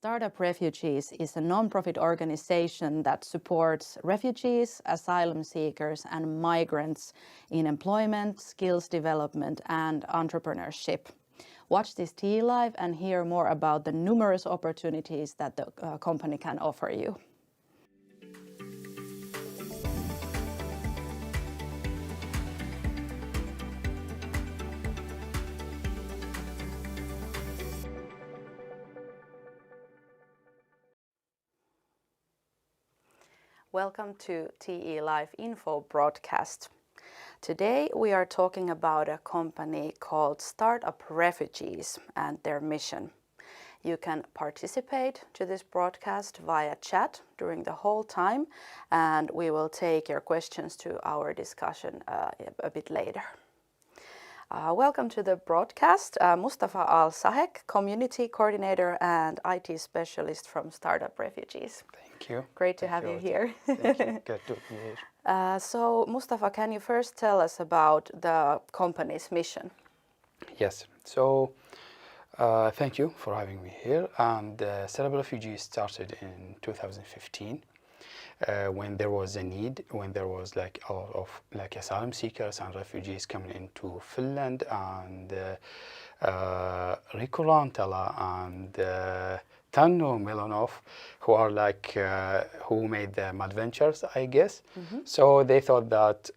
Startup Refugees is a non-profit organization that supports refugees, asylum seekers, and migrants in employment, skills development, and entrepreneurship. Watch this TE Live and hear more about the numerous opportunities that the company can offer you. Welcome to TE Live Info broadcast. Today we are talking about a company called Startup Refugees and their mission. You can participate to this broadcast via chat during the whole time, and we will take your questions to our discussion a bit later. Welcome to the broadcast, Mustafa Al-Sahek, Community Coordinator and IT Specialist from Startup Refugees. Thank you. Great to have you here. Thank you. Good to be here. So, Mustafa, can you first tell us about the company's mission? Yes. So, thank you for having me here. And Startup Refugees started in 2015. When there was a need, when there was a lot of asylum seekers and refugees coming into Finland, and Riku Rantala and Tanno Milanov, who are who made them adventures, I guess. Mm-hmm. So they thought that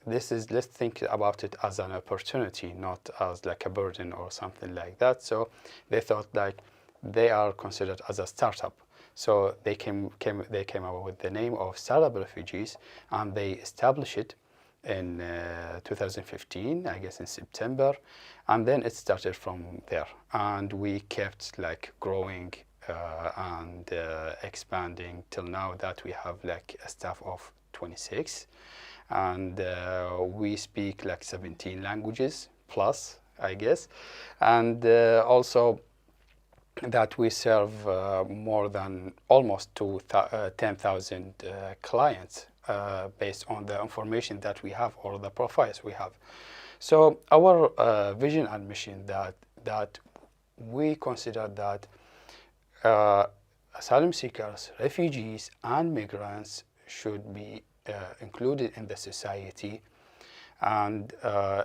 let's think about it as an opportunity, not as like a burden or something like that. So they thought they are considered as a startup. So they came up with the name of Startup Refugees, and they established it in 2015, I guess in September, and then it started from there. And we kept growing and expanding till now that we have a staff of 26, and we speak 17 languages plus, I guess, and also that we serve more than almost 10,000 clients based on the information that we have or the profiles we have. So our vision and mission that we consider that asylum seekers, refugees, and migrants should be included in the society, and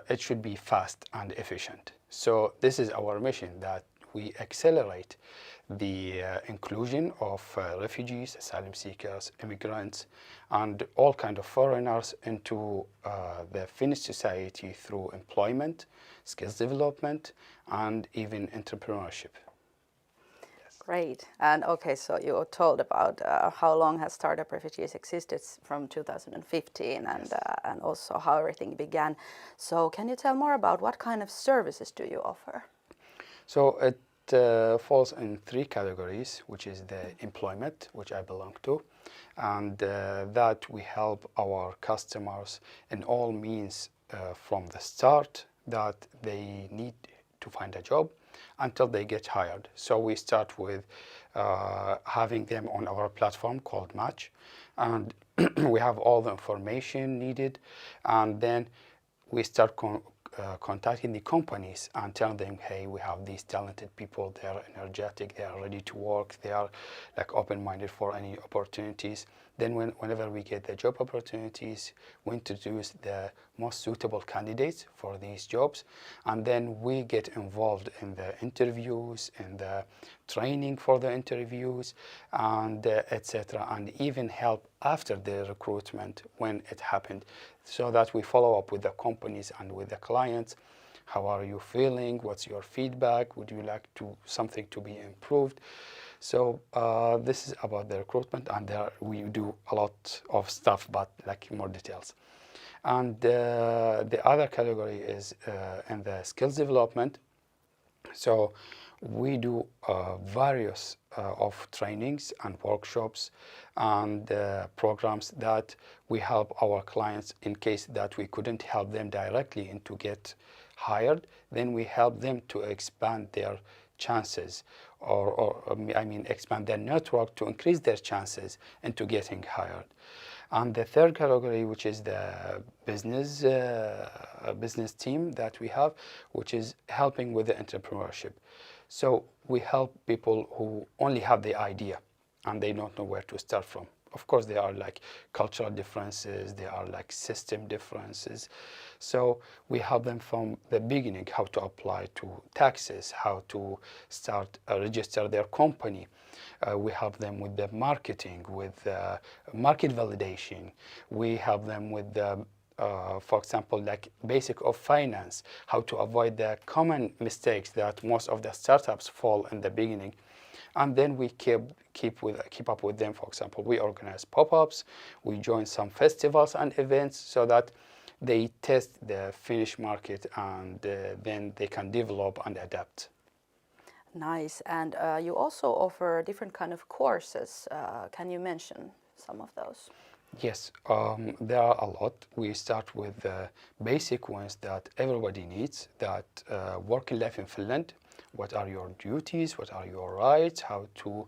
it should be fast and efficient. So this is our mission, that we accelerate the inclusion of refugees, asylum seekers, immigrants, and all kinds of foreigners into the Finnish society through employment, skills development, and even entrepreneurship. Yes. Great. And okay, so you told about how long has Startup Refugees existed, from 2015, and yes. And also how everything began. So can you tell more about what kind of services do you offer? So it falls in three categories, which is the employment, which I belong to, and that we help our customers in all means from the start that they need to find a job until they get hired. So we start with having them on our platform called Match, and we have all the information needed, and then we start contacting the companies and telling them, hey, we have these talented people, they are energetic, they are ready to work, they are open-minded for any opportunities. Then whenever we get the job opportunities, we introduce the most suitable candidates for these jobs, and then we get involved in the interviews, in the training for the interviews, and etc., and even help after the recruitment when it happened, so that we follow up with the companies and with the clients. How are you feeling? What's your feedback? Would you like something to be improved? So this is about the recruitment, and there we do a lot of stuff, but more details. And the other category is in the skills development. So we do various of trainings and workshops and programs that we help our clients in case that we couldn't help them directly and to get hired. Then we help them to expand their chances, or expand their network to increase their chances into getting hired. And the third category, which is the business team that we have, which is helping with the entrepreneurship. So we help people who only have the idea and they don't know where to start from. Of course, there are like cultural differences, there are like system differences. So we help them from the beginning, how to apply to taxes, how to start register their company. We help them with the marketing, with market validation. We help them with the for example, like basic of finance, how to avoid the common mistakes that most of the startups fall in the beginning. And then we keep up with them. For example, we organize pop-ups, we join some festivals and events so that they test the Finnish market and then they can develop and adapt. Nice. And you also offer different kind of courses. Can you mention some of those? Yes, there are a lot. We start with the basic ones that everybody needs, that working life in Finland. What are your duties? What are your rights? How to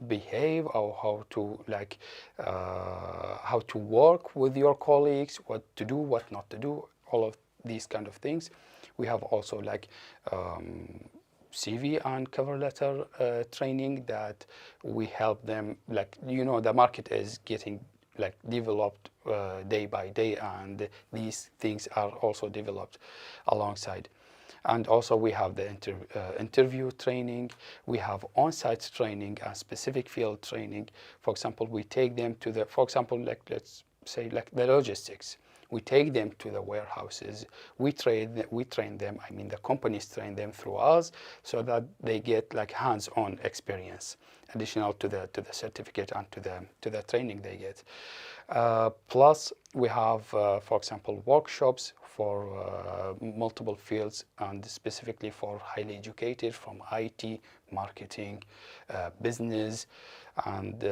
behave, or how to work with your colleagues? What to do, what not to do? All of these kind of things. We have also like CV and cover letter training that we help them. Like, you know, the market is getting like developed day by day, and these things are also developed alongside. And also we have the interview training, we have on-site training and specific field training. For example, we take them to the, for example, like let's say like the logistics. We take them to the warehouses. We train them. I mean, the companies train them through us, so that they get like hands-on experience, additional to the certificate and to the training they get. Plus, we have, for example, workshops for multiple fields, and specifically for highly educated from IT, marketing, business, and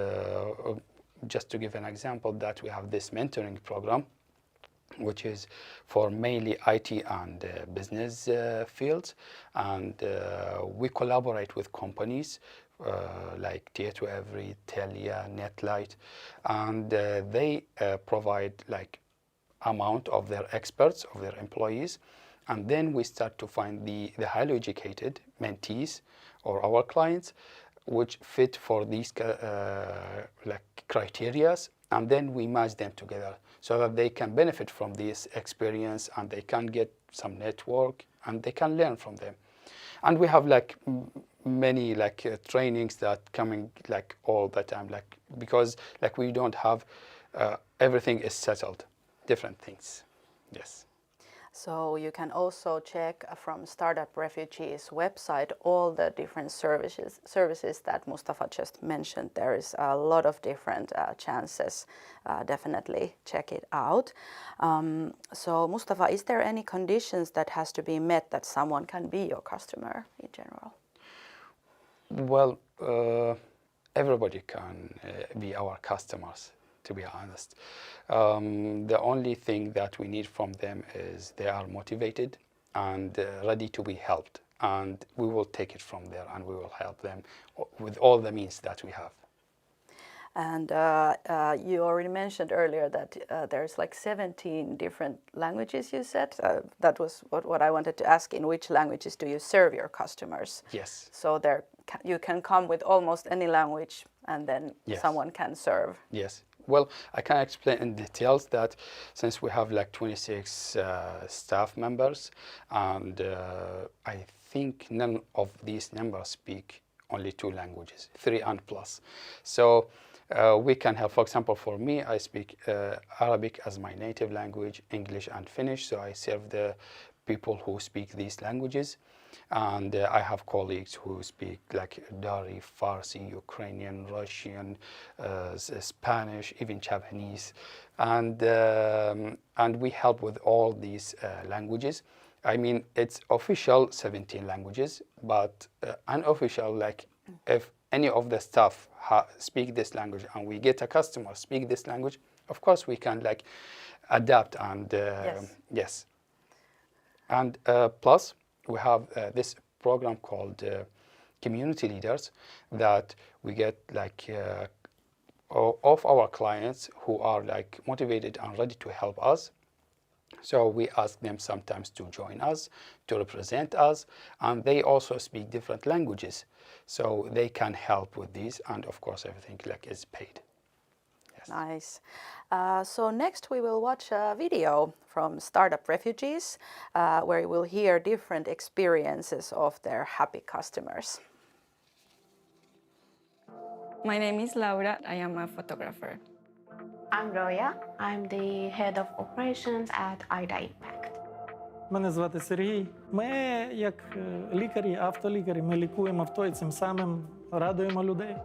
just to give an example, that we have this mentoring program, which is for mainly IT and business fields, and we collaborate with companies like Tietoevry, Telia, Netlight, and they provide like amount of their experts, of their employees, and then we start to find the highly educated mentees or our clients which fit for these like criterias, and then we match them together so that they can benefit from this experience and they can get some network and they can learn from them. And we have like many like trainings that coming like all the time, like because like we don't have everything is settled, different things. Yes. So you can also check from Startup Refugees website all the different services that Mustafa just mentioned. There is a lot of different chances. Definitely check it out. So Mustafa, is there any conditions that has to be met that someone can be your customer in general? Well, everybody can be our customers, to be honest. The only thing that we need from them is they are motivated and ready to be helped, and we will take it from there and we will help them with all the means that we have. And you already mentioned earlier that there's like 17 different languages, you said. That was what I wanted to ask. In which languages do you serve your customers? Yes. So there you can come with almost any language, and then Yes. someone can serve. Yes. Well, I can explain in details that since we have like 26 staff members, and I think none of these members speak only 2 languages, 3 and plus. So we can help. For example, for me, I speak Arabic as my native language, English and Finnish, so I serve the people who speak these languages. And I have colleagues who speak like Dari, Farsi, Ukrainian, Russian, Spanish, even Japanese, and we help with all these languages. I mean, it's official 17 languages, but unofficial, like if any of the staff speak this language and we get a customer speak this language, of course we can like adapt and Yes. yes. And plus, we have this program called Community Leaders, that we get like of our clients who are like motivated and ready to help us. So we ask them sometimes to join us, to represent us, and they also speak different languages. So they can help with these, and of course everything like is paid. Yes. Nice. So next we will watch a video from Startup Refugees, where you will hear different experiences of their happy customers. My name is Laura. I am a photographer. I'm Roya. I'm the head of operations at IDA Impact. Мене звати Сергій. Ми, як лікарі, автолікарі, ми лікуємо авто і цим самим радуємо людей.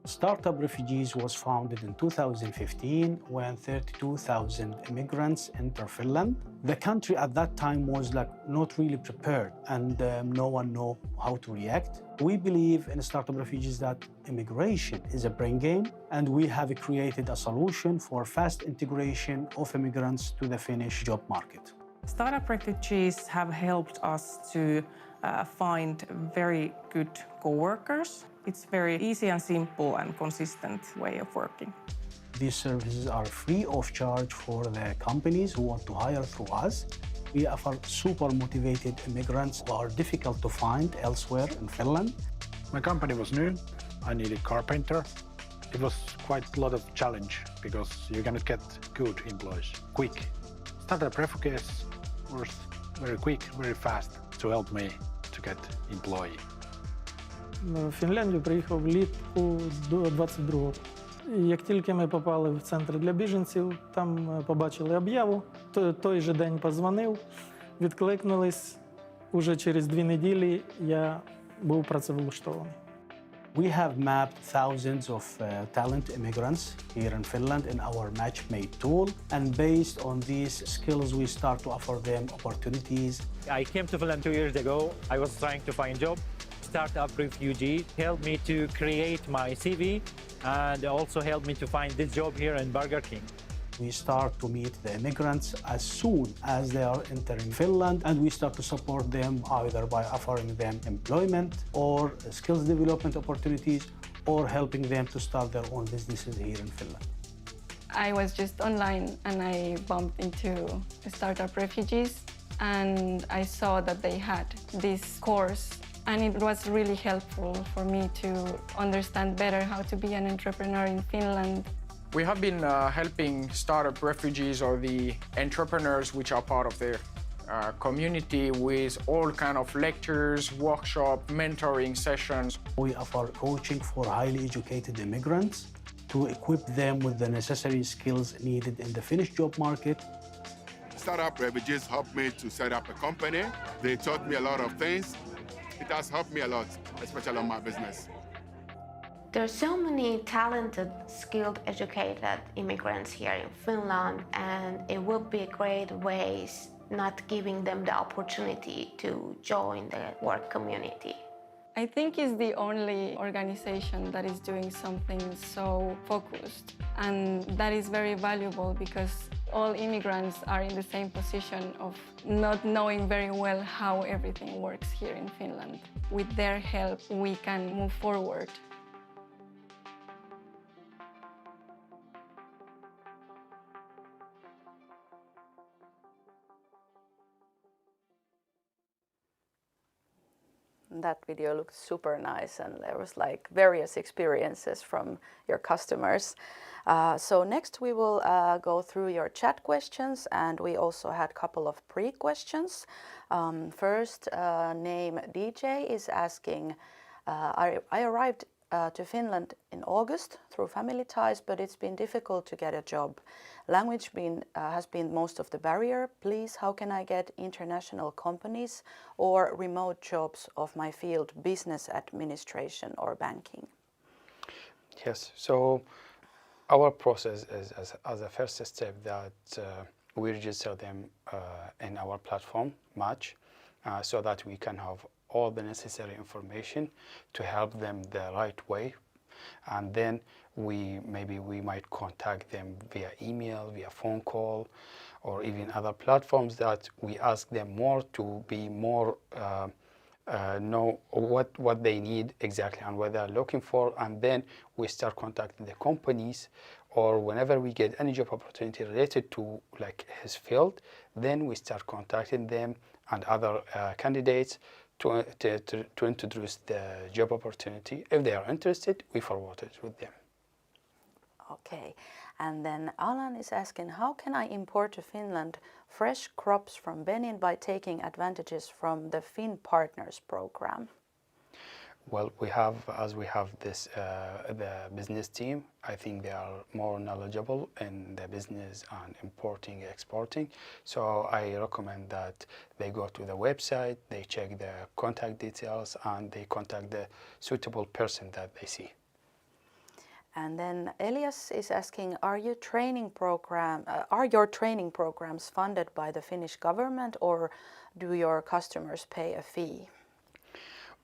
Startup Refugees was founded in 2015 when 32,000 immigrants entered Finland. The country at that time was not really prepared, and no one knew how to react. We believe in Startup Refugees that immigration is a brain game, and we have created a solution for fast integration of immigrants to the Finnish job market. Startup Refugees have helped us to find very good co-workers. It's very easy and simple and consistent way of working. These services are free of charge for the companies who want to hire through us. We offer super motivated immigrants who are difficult to find elsewhere in Finland. My company was new. I needed carpenter. It was quite a lot of challenge because you cannot get good employees quick. Startup Refugees was very quick, very fast to help me to get employee. В Фінляндію приїхав влітку до 22-го. Як тільки ми попали в центр для біженців, там побачили об'яву, той же день позвонив, відкликнулись. Уже через 2 неділі я був працевлаштований. We have mapped thousands of talent immigrants here in Finland in our MatchMate tool, and based on these skills, we start to offer them opportunities. I came to Finland 2 years ago. I was trying to find a job. Startup Refugee helped me to create my CV and also helped me to find this job here in Burger King. We start to meet the immigrants as soon as they are entering Finland, and we start to support them either by offering them employment or skills development opportunities or helping them to start their own businesses here in Finland. I was just online and I bumped into Startup Refugees, and I saw that they had this course, and it was really helpful for me to understand better how to be an entrepreneur in Finland. We have been helping Startup Refugees or the entrepreneurs which are part of their community with all kind of lectures, workshop, mentoring sessions. We offer coaching for highly educated immigrants to equip them with the necessary skills needed in the Finnish job market. Startup Refugees helped me to set up a company. They taught me a lot of things. It has helped me a lot, especially on my business. There's so many talented, skilled, educated immigrants here in Finland, and it would be a great waste not giving them the opportunity to join the work community. I think it's the only organization that is doing something so focused, and that is very valuable because all immigrants are in the same position of not knowing very well how everything works here in Finland. With their help, we can move forward. That video looked super nice, and there was like various experiences from your customers. So next we will go through your chat questions, and we also had a couple of pre-questions. First, name DJ is asking, I arrived to Finland in August through family ties, but it's been difficult to get a job. Language has been most of the barrier. Please, how can I get international companies or remote jobs of my field, business administration or banking? Yes, so our process is as a first step that we register them in our platform, Match, so that we can have all the necessary information to help them the right way. And then we might contact them via email, via phone call, or even other platforms that we ask them more to be more know what they need exactly and what they're looking for, and then we start contacting the companies or whenever we get any job opportunity related to like his field, then we start contacting them and other candidates to introduce the job opportunity. If they are interested, we forward it with them. Okay, and then Alan is asking, how can I import to Finland fresh crops from Benin by taking advantages from the Fin Partners program? Well, as we have this, the business team, I think they are more knowledgeable in the business and importing, exporting. So I recommend that they go to the website, they check the contact details, and they contact the suitable person that they see. And then Elias is asking, are your training programs funded by the Finnish government, or do your customers pay a fee?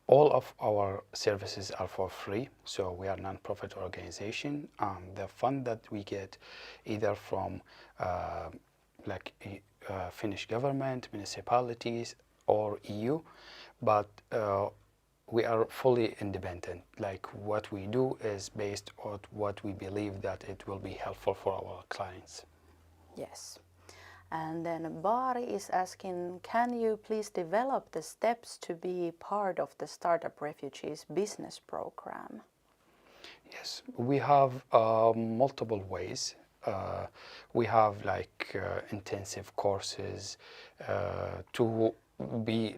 All of our services are for free, so we are a non-profit organization, and the fund that we get either from Finnish government, municipalities, or EU, but we are fully independent. Like what we do is based on what we believe that it will be helpful for our clients. Yes. And then Bari is asking, can you please develop the steps to be part of the Startup Refugees business program? Yes, we have multiple ways. We have intensive courses to be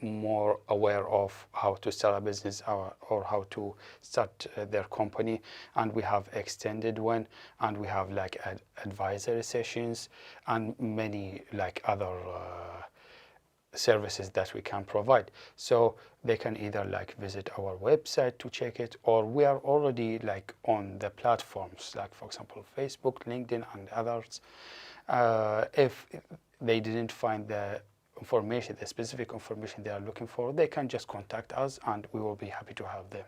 more aware of how to start a business or how to start their company, and we have extended one, and we have advisory sessions and many other services that we can provide. So they can either visit our website to check it, or we are already on the platforms for example Facebook, LinkedIn, and others. If they didn't find the information, the specific information they are looking for, they can just contact us and we will be happy to help them.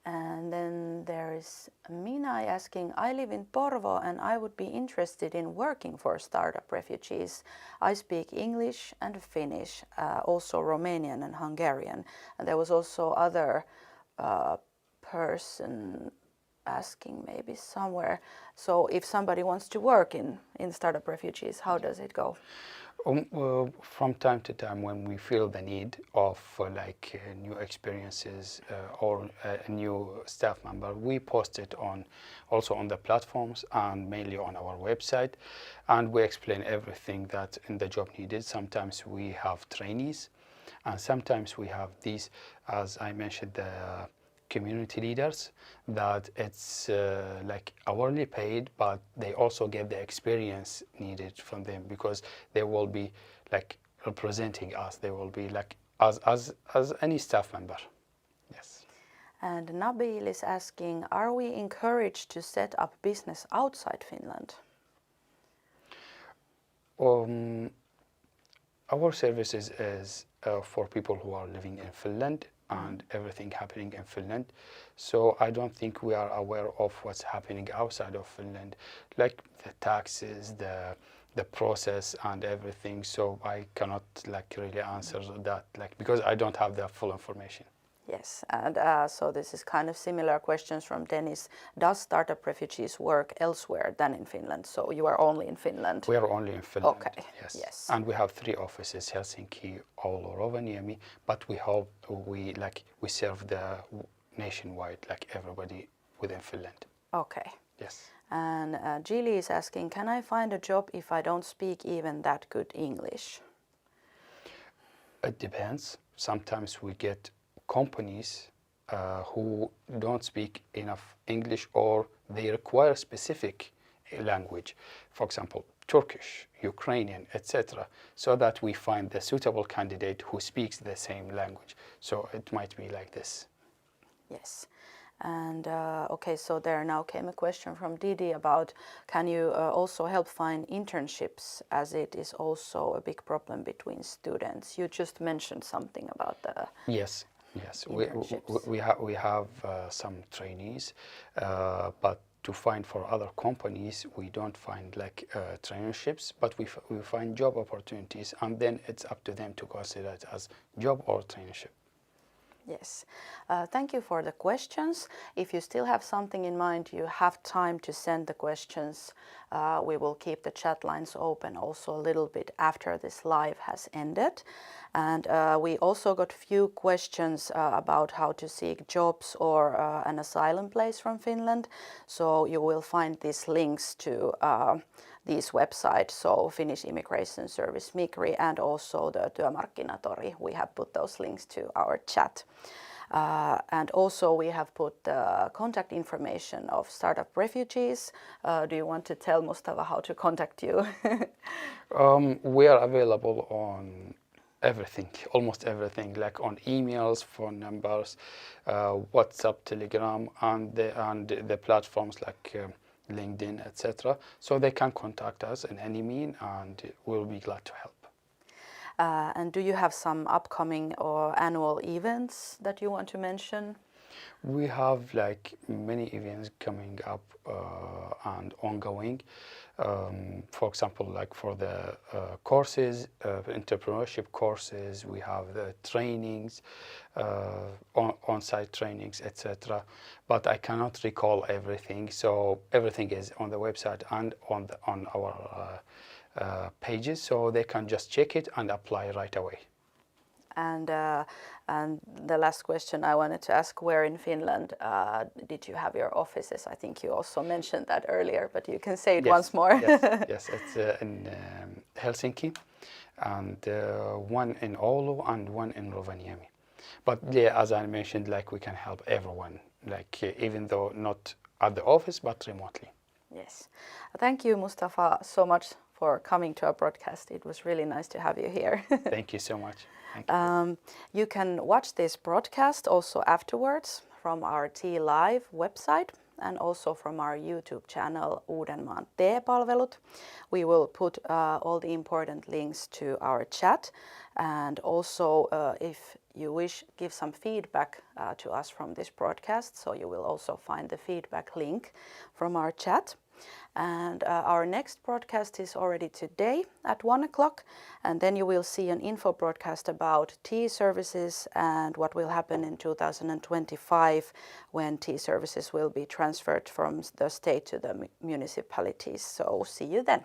And then there is Mina asking, I live in Porvoo and I would be interested in working for Startup Refugees. I speak English and Finnish, also Romanian and Hungarian. And there was also other person asking maybe somewhere. So if somebody wants to work in Startup Refugees, how does it go? From time to time, when we feel the need of new experiences or a new staff member, we post it also on the platforms and mainly on our website, and we explain everything that in the job needed. Sometimes we have trainees, and sometimes we have these, as I mentioned, the community leaders, that it's hourly paid, but they also get the experience needed from them, because they will be representing us. They will be as any staff member. Yes. And Nabil is asking, are we encouraged to set up business outside Finland? Our services is for people who are living in Finland and everything happening in Finland. So I don't think we are aware of what's happening outside of Finland, like the taxes, the process and everything. So I cannot really answer that, because I don't have the full information. Yes, and so this is kind of similar questions from Dennis. Does Startup Refugees work elsewhere than in Finland? So you are only in Finland? We are only in Finland. Okay. Yes. And we have 3 offices: Helsinki, Oulu, Rovaniemi. But we hope we serve the nationwide, everybody within Finland. Okay. Yes. And Gilly is asking, can I find a job if I don't speak even that good English? It depends. Sometimes we get companies who don't speak enough English, or they require specific language, for example Turkish, Ukrainian, etc., so that we find the suitable candidate who speaks the same language. So it might be like this. Yes. And okay, so there now came a question from Didi about, can you also help find internships, as it is also a big problem between students? You just mentioned something about the Yes, we have some trainees, but to find for other companies, we don't find traineeships, but we find job opportunities, and then it's up to them to consider it as job or traineeship. Yes. Thank you for the questions. If you still have something in mind, you have time to send the questions. We will keep the chat lines open also a little bit after this live has ended. And we also got few questions about how to seek jobs or an asylum place from Finland. So you will find these links to these websites, so Finnish Immigration Service Migri and also the Työmarkkinatori. We have put those links to our chat. And also we have put the contact information of Startup Refugees. Do you want to tell Mustafa how to contact you? We are available on everything, almost everything, like on emails, phone numbers, WhatsApp, Telegram, and the platforms like LinkedIn, etc. So they can contact us in any mean, and we'll be glad to help. And do you have some upcoming or annual events that you want to mention? We have like many events coming up and ongoing. For example, like for the courses, entrepreneurship courses, we have the trainings, on-site trainings, etc. But I cannot recall everything. So everything is on the website and on our pages, so they can just check it and apply right away. And the last question I wanted to ask, where in Finland did you have your offices? I think you also mentioned that earlier, but you can say it once more. Yes, it's in Helsinki, and one in Oulu and one in Rovaniemi. But yeah, as I mentioned, like we can help everyone, like even though not at the office, but remotely. Yes. Thank you, Mustafa, so much for coming to our broadcast. It was really nice to have you here. Thank you so much. Thank you. You can watch this broadcast also afterwards from our T-Live website and also from our YouTube channel Uudenmaan TE-palvelut. We will put all the important links to our chat, and also if you wish, give some feedback to us from this broadcast, so you will also find the feedback link from our chat. And our next broadcast is already today at 1 o'clock, and then you will see an info broadcast about T-services and what will happen in 2025 when T-services will be transferred from the state to the municipalities. So see you then.